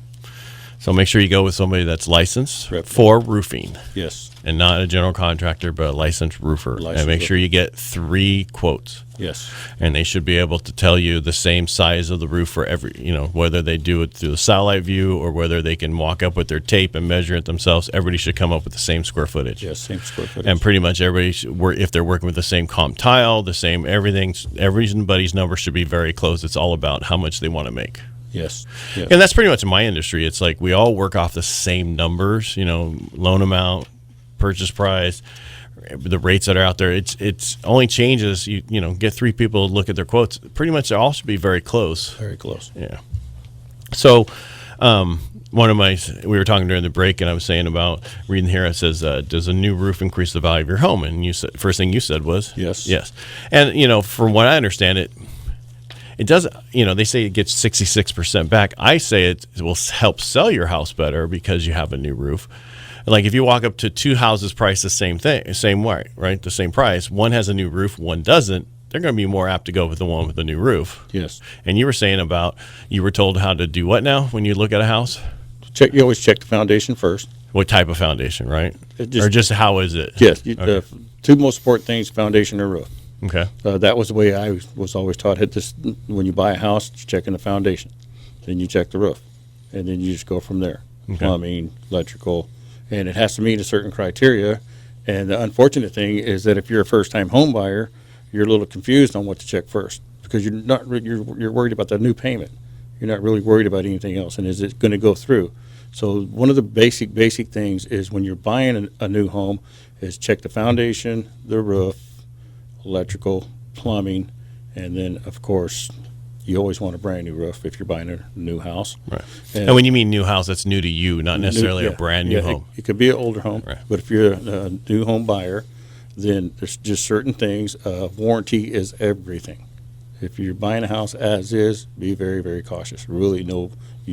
So make sure you go with somebody that's licensed Right. for roofing, Yes, and not a general contractor, but a licensed roofer. And Licensed make sure roofer. you get 3 quotes. yes, And they should be able to tell you the same size of the roof for every, whether they do it through the satellite view or whether they can walk up with their tape and measure it themselves. Everybody should come up with the same square footage. yes, same square footage. And pretty much everybody, if they're working with the same comp tile, the same everything, everybody's number should be very close. It's all about how much they want to make. yes, yes. And that's pretty much in my industry. It's like we all work off the same numbers, loan amount, purchase price, the rates that are out there. It's only changes. You get 3 people to look at their quotes. Pretty much they all should be very close. Very close. Yeah. So, we were talking during the break, and I was saying about reading here. It says, "Does a new roof increase the value of your home?" And you said first thing you said was Yes. yes. And from what I understand, it does. They say it gets 66% back. I say it will help sell your house better because you have a new roof. Like if you walk up to 2 houses priced the same way, right? The same price. One has a new roof, one doesn't. They're going to be more apt to go with the one with the new roof. Yes. And you were saying about you were told how to do what now when you look at a house? You always check the foundation first. What type of foundation, right? Or just how is it? Yes. Okay. The 2 most important things: foundation and roof. Okay. That was the way I was always taught. When you buy a house, you check in the foundation, then you check the roof, and then you just go from there. Okay. Plumbing, electrical, and it has to meet a certain criteria. And the unfortunate thing is that if you're a first-time home buyer, you're a little confused on what to check first because you're worried about the new payment. You're not really worried about anything else, and is it going to go through? So one of the basic things is when you're buying a new home is check the foundation, the roof, electrical, plumbing, and then, of course, you always want a brand new roof if you're buying a new house. Right. And when you mean new house, that's new to you, not necessarily a brand new home. It could be an older home, right. But if you're a new home buyer, then there's just certain things. Warranty is everything. If you're buying a house as is, be very, very cautious. You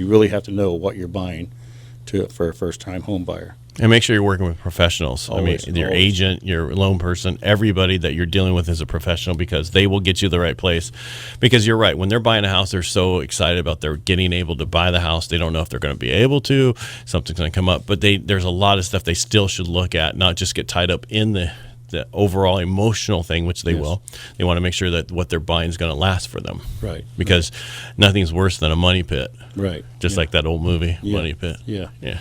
really have to know what you're buying for a first-time home buyer. And make sure you're working with professionals. Always, your agent, your loan person, everybody that you're dealing with is a professional because they will get you the right place. Because you're right, when they're buying a house, they're so excited about their getting able to buy the house. They don't know if they're going to be able to. Something's going to come up. But there's a lot of stuff they still should look at, not just get tied up in the overall emotional thing, which they will. They want to make sure that what they're buying is going to last for them. Right. Because nothing's worse than a money pit. Right. Just like that old movie, Money Pit. Yeah. Yeah.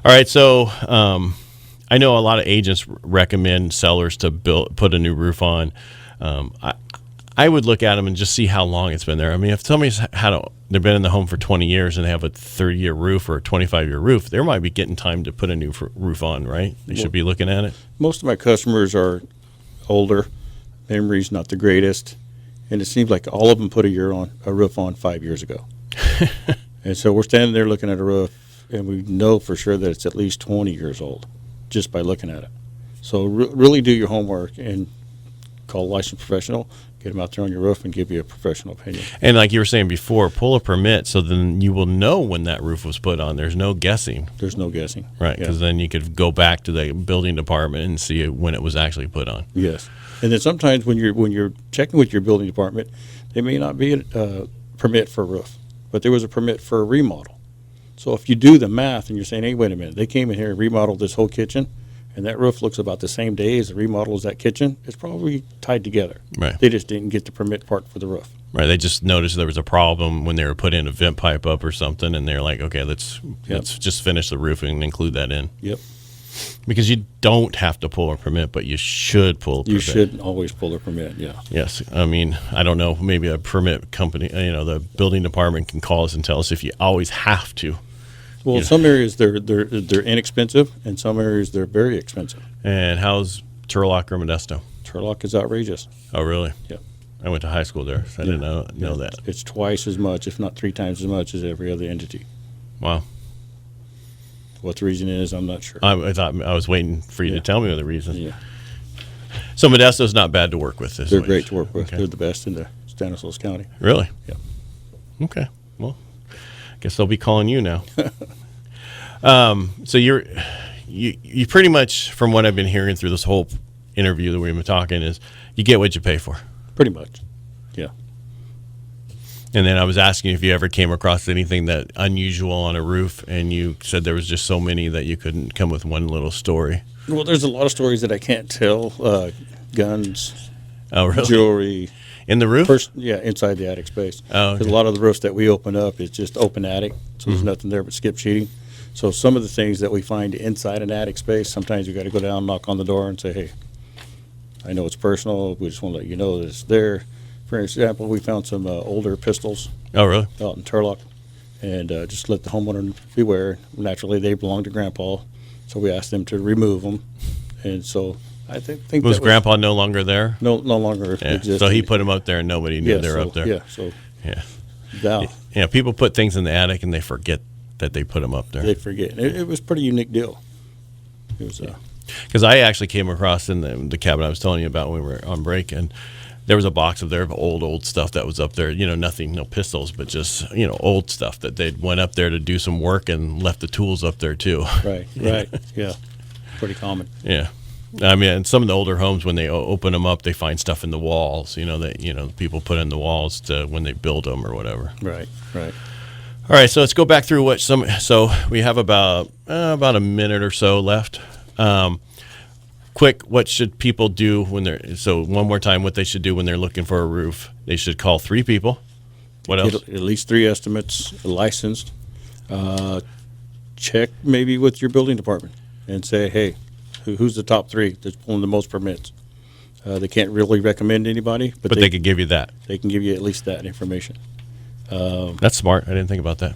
All right, so I know a lot of agents recommend sellers to put a new roof on. I would look at them and just see how long it's been there. I mean, if somebody's they've been in the home for 20 years and they have a 30-year roof or a 25-year roof, they might be getting time to put a new roof on, right? They should be looking at it. Most of my customers are older, memory's not the greatest, and it seems like all of them put a roof on 5 years ago. And so we're standing there looking at a roof, and we know for sure that it's at least 20 years old just by looking at it. So really do your homework and call a licensed professional, get them out there on your roof and give you a professional opinion. And like you were saying before, pull a permit so then you will know when that roof was put on. There's no guessing. There's no guessing. Right, because then you could go back to the building department and see when it was actually put on. Yes. And then sometimes when you're checking with your building department, they may not be a permit for a roof, but there was a permit for a remodel. So if you do the math and you're saying, hey, wait a minute, they came in here and remodeled this whole kitchen, and that roof looks about the same day as the remodel as that kitchen, it's probably tied together. Right. They just didn't get the permit part for the roof. Right. They just noticed there was a problem when they were putting a vent pipe up or something, and they're like, okay, let's just finish the roofing and include that in. Yep. Because you don't have to pull a permit, but you should pull a permit. You should always pull a permit, yeah. Yes. I mean, I don't know, maybe a permit company, the building department can call us and tell us if you always have to. Well, in some areas they're inexpensive, and some areas they're very expensive. And how's Turlock or Modesto? Turlock is outrageous. Oh, really? Yeah. I went to high school there, so I didn't know that. It's twice as much, if not 3 times as much as every other entity. Wow. What the reason is, I'm not sure. I thought I was waiting for you to tell me the reason. Yeah. So Modesto's not bad to work with. They're great to work with. Okay. They're the best in the Stanislaus County. Really? Yeah. Okay. Well, I guess they'll be calling you now. So you pretty much, from what I've been hearing through this whole interview that we've been talking, is you get what you pay for. Pretty much. Yeah. And then I was asking if you ever came across anything that unusual on a roof, and you said there was just so many that you couldn't come with one little story. Well, there's a lot of stories that I can't tell. Guns, really? Jewelry. In the roof? Inside the attic space. Oh, okay. Because a lot of the roofs that we open up is just open attic, so there's nothing there but skip sheeting. So some of the things that we find inside an attic space, sometimes you got to go down, knock on the door, and say, hey, I know it's personal. We just want to let you know that it's there. For example, we found some older pistols. Oh, really? Out in Turlock, and just let the homeowner beware. Naturally, they belong to Grandpa, so we asked them to remove them. And so I think was Grandpa no longer there? No longer existed. So he put them up there, and nobody knew they were up there. Yeah. So yeah. Yeah. People put things in the attic, and they forget that they put them up there. They forget. It was a pretty unique deal. It was. Because I actually came across in the cabin I was telling you about when we were on break, and there was a box up there of old stuff that was up there. Nothing, no pistols, but just old stuff that they went up there to do some work and left the tools up there too. Right. Yeah. Pretty common. Yeah. I mean, in some of the older homes, when they open them up, they find stuff in the walls. That people put in the walls when they build them or whatever. Right. All right, so let's go back through So we have about a minute or so left. Quick, what should people do when they're? So one more time, what they should do when they're looking for a roof? They should call 3 people. What else? At least 3 estimates, licensed. Check maybe with your building department and say, hey, who's the top 3 that's pulling the most permits? They can't really recommend anybody, But they could give you that. they can give you at least that information. That's smart. I didn't think about that.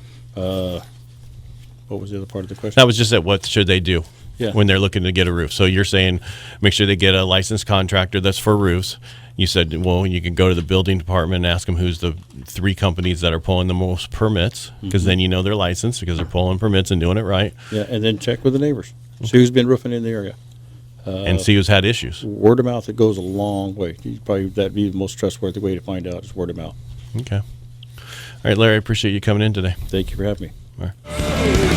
What was the other part of the question? That was just that. What should they do Yeah. when they're looking to get a roof? So you're saying make sure they get a licensed contractor that's for roofs. You said, well, you can go to the building department and ask them who's the 3 companies that are pulling the most permits, because then you know they're licensed because they're pulling permits and doing it right, Yeah, and then check with the neighbors. See who's been roofing in the area. and see who's had issues. Word of mouth, it goes a long way. That'd be the most trustworthy way to find out is word of mouth. Okay. All right, Larry, I appreciate you coming in today. Thank you for having me. All right.